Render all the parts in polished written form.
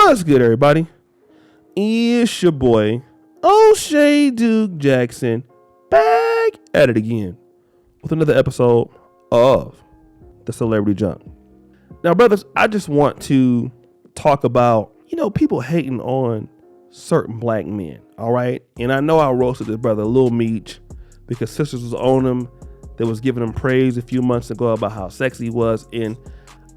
What's good, everybody? It's your boy, O'Shea Duke Jackson, back at it again with another episode of the Celebrity Junk. Now, brothers, I just want to talk about, people hating on certain black men, all right? And I know I roasted this brother, Lil Meech, because Sistas was on him. They was giving him praise a few months ago about how sexy he was. And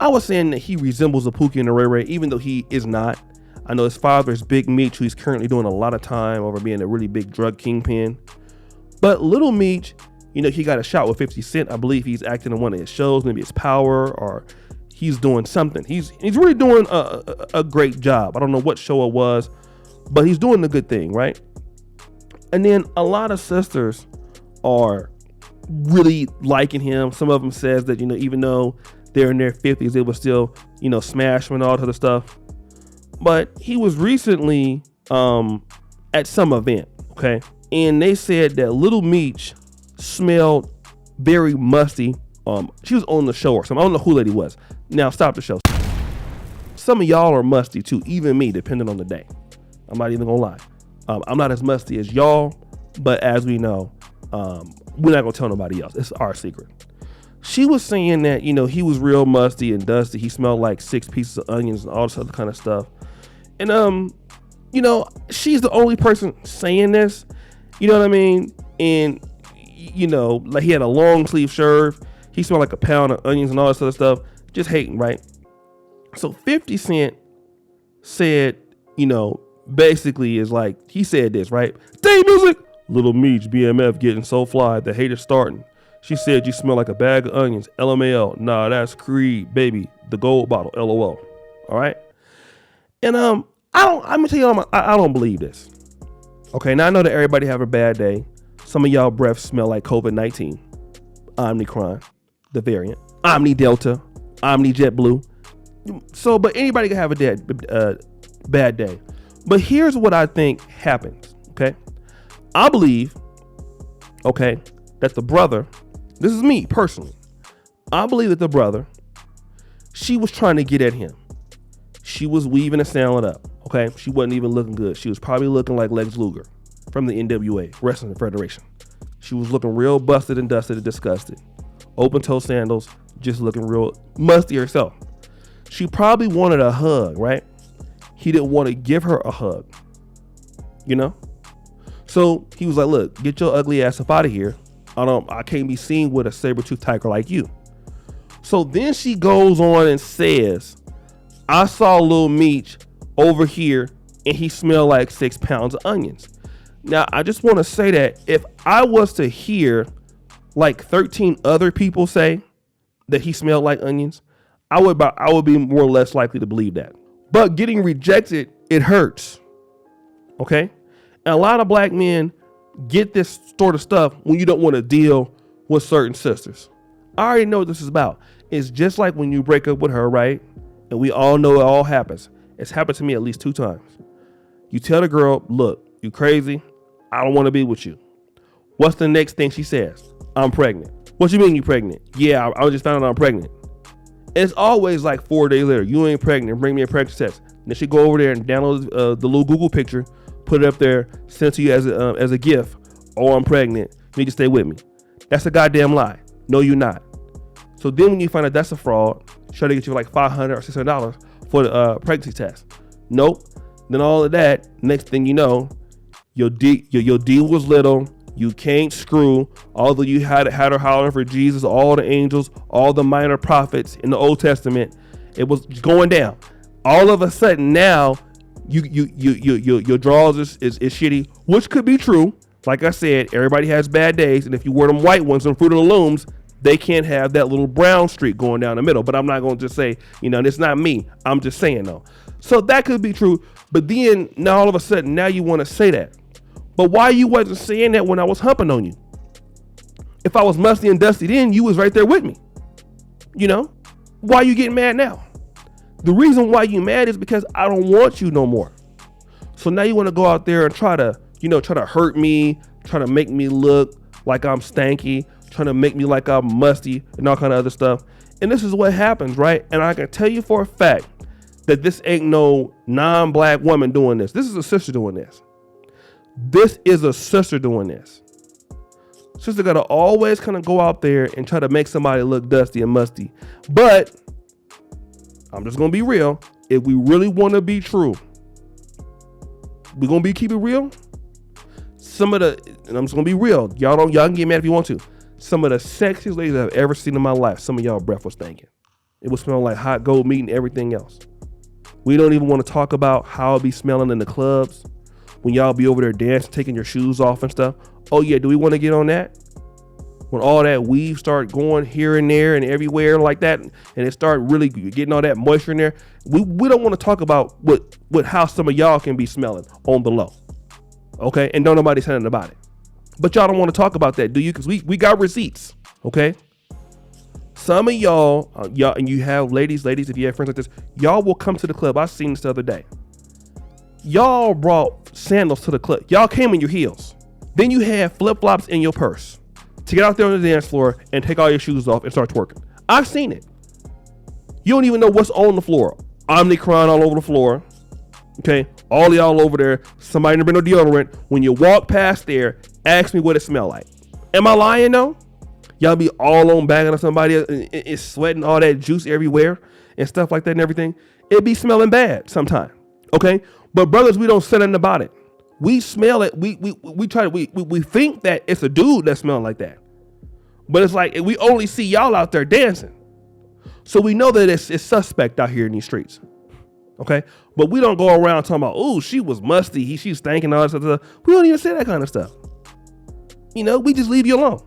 I was saying that he resembles a Pookie and a Ray Ray, even though he is not. I know his father is Big Meech, who he's currently doing a lot of time over being a really big drug kingpin. But Lil Meech, he got a shot with 50 Cent. I believe he's acting in one of his shows, maybe it's Power, or he's doing something. He's really doing a great job. I don't know what show it was, but he's doing the good thing, right? And then a lot of sisters are really liking him. Some of them says that, even though they're in their 50s, they will still, smash him and all that other stuff. But he was recently at some event, okay? And they said that Lil Meech smelled very musty. She was on the show or something. I don't know who lady was. Now stop the show. Some of y'all are musty too, even me, depending on the day. I'm not even gonna lie. I'm not as musty as y'all, but as we know, we're not gonna tell nobody else. It's our secret. She was saying that, he was real musty and dusty. He smelled like 6 pieces of onions and all this other kind of stuff. And, she's the only person saying this, you know what I mean? And, like he had a long sleeve shirt. He smelled like a pound of onions and all this other stuff. Just hating, right? So 50 Cent said, basically is like, he said this, right? Day music. Lil Meech, BMF getting so fly, the haters starting. She said you smell like a bag of onions. LMAO, nah, that's Creed, baby. The gold bottle, LOL. All right. And I'm gonna tell you, I don't believe this. Okay, now I know that everybody have a bad day. Some of y'all breath smell like COVID-19, Omicron, the variant, Omni Delta, Omni JetBlue. So, but anybody can have a bad day. But here's what I think happens. Okay, I believe, that the brother. This is me personally. I believe that the brother, she was trying to get at him. She was weaving a salad up. Okay. She wasn't even looking good. She was probably looking like Lex Luger from the NWA, Wrestling Federation. She was looking real busted and dusted and disgusted. Open toe sandals, just looking real musty herself. She probably wanted a hug, right? He didn't want to give her a hug, So he was like, look, get your ugly ass up out of here. I can't be seen with a saber-toothed tiger like you. So then she goes on and says, I saw Lil Meech over here and he smelled like 6 pounds of onions. Now, I just want to say that if I was to hear like 13 other people say that he smelled like onions, I would be more or less likely to believe that. But getting rejected, it hurts. Okay? And a lot of black men get this sort of stuff when you don't want to deal with certain sisters. I already know what this is about. It's just like when you break up with her, right? And we all know it all happens. It's happened to me at least 2 times. You tell the girl, look, you crazy. I don't want to be with you. What's the next thing she says? I'm pregnant. What you mean you pregnant? Yeah, I just found out I'm pregnant. It's always like 4 days later. You ain't pregnant. Bring me a pregnancy test. And then she go over there and download the little Google picture, put it up there, send it to you as a gift. Oh, I'm pregnant. You need to stay with me. That's a goddamn lie. No, you're not. So then when you find out that's a fraud, try to get you like $500 or $600 for the pregnancy test. Nope. Then all of that, next thing you know, your deal was little. You can't screw. Although you had her hollering for Jesus, all the angels, all the minor prophets in the Old Testament, it was going down. All of a sudden now, your draws is shitty, which could be true. Like I said, everybody has bad days, and if you wear them white ones, them Fruit of the Looms, they can't have that little brown streak going down the middle. But I'm not going to just say, it's not me. I'm just saying though. So that could be true. But then now all of a sudden, now you want to say that. But why you wasn't saying that when I was humping on you? If I was musty and dusty then, you was right there with me. Why you getting mad now? The reason why you mad is because I don't want you no more. So now you want to go out there and try to hurt me, try to make me look like I'm stanky, trying to make me like I'm musty and all kind of other stuff. And this is what happens, right? And I can tell you for a fact that this ain't no non-black woman doing this. This is a sister doing this. This is a sister doing this. Sister gotta always kind of go out there and try to make somebody look dusty and musty. But I'm just gonna be real. If we really want to be true, we're gonna keep it real. And I'm just gonna be real. Y'all can get mad if you want to. Some of the sexiest ladies I've ever seen in my life, some of y'all breath was stinking. It was smelling like hot gold meat and everything else. We don't even want to talk about how it be smelling in the clubs when y'all be over there dancing, taking your shoes off and stuff. Oh yeah, do we want to get on that? When all that weave start going here and there and everywhere like that, and it start really getting all that moisture in there, we don't want to talk about what how some of y'all can be smelling on the low. Okay, and don't nobody say nothing about it. But y'all don't want to talk about that, do you? Because we got receipts. Okay. Some of y'all, and you have ladies, if you have friends like this, y'all will come to the club. I seen this the other day. Y'all brought sandals to the club. Y'all came in your heels. Then you had flip-flops in your purse to get out there on the dance floor and take all your shoes off and start twerking. I've seen it. You don't even know what's on the floor. Omnicron all over the floor. Okay, all y'all over there. Somebody never been no deodorant. When you walk past there, ask me what it smell like. Am I lying though? Y'all be all on bagging on somebody else, and it's sweating all that juice everywhere and stuff like that and everything. It be smelling bad sometimes. Okay, but brothers, we don't say nothing about it. We smell it. We think that it's a dude that smells like that, but it's like we only see y'all out there dancing, so we know that it's suspect out here in these streets. Okay, but we don't go around talking about, oh, she was musty, she's stinking, all that stuff. We don't even say that kind of stuff. You know, we just leave you alone.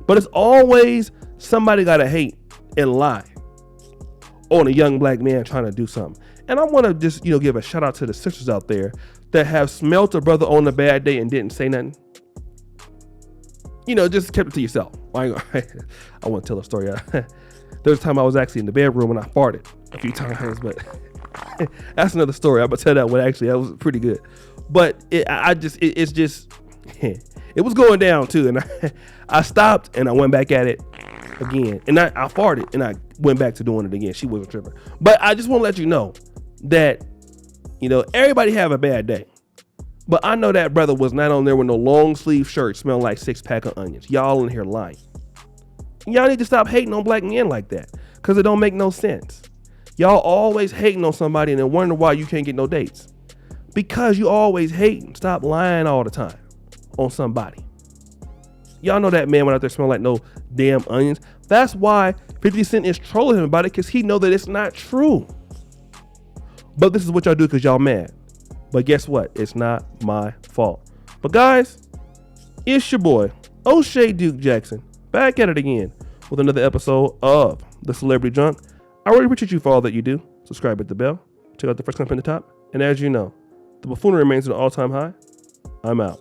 But it's always somebody gotta hate and lie on a young black man trying to do something. And I want to just, give a shout out to the sisters out there that have smelt a brother on a bad day and didn't say nothing. Just kept it to yourself. I want to tell a story. There was a time I was actually in the bedroom and I farted a few times, but that's another story. I'm gonna tell that one. Actually, that was pretty good. But it's just it was going down too, and I stopped and I went back at it again, and I farted and I went back to doing it again. She wasn't tripping, but I just want to let you know that everybody have a bad day, but I know that brother was not on there with no long sleeve shirt smelling like 6-pack of onions. Y'all in here lying. Y'all need to stop hating on black men like that, because it don't make no sense. Y'all always hating on somebody and then wonder why you can't get no dates. Because you always hating. Stop lying all the time on somebody. Y'all know that man went out there smelling like no damn onions. That's why 50 Cent is trolling him about it, because he know that it's not true. But this is what y'all do because y'all mad. But guess what? It's not my fault. But guys, it's your boy, O'Shea Duke Jackson, back at it again with another episode of The Celebrity Junk. I really appreciate you for all that you do. Subscribe, hit the bell. Check out the first comment at the top. And as you know, the buffoonery remains at an all-time high. I'm out.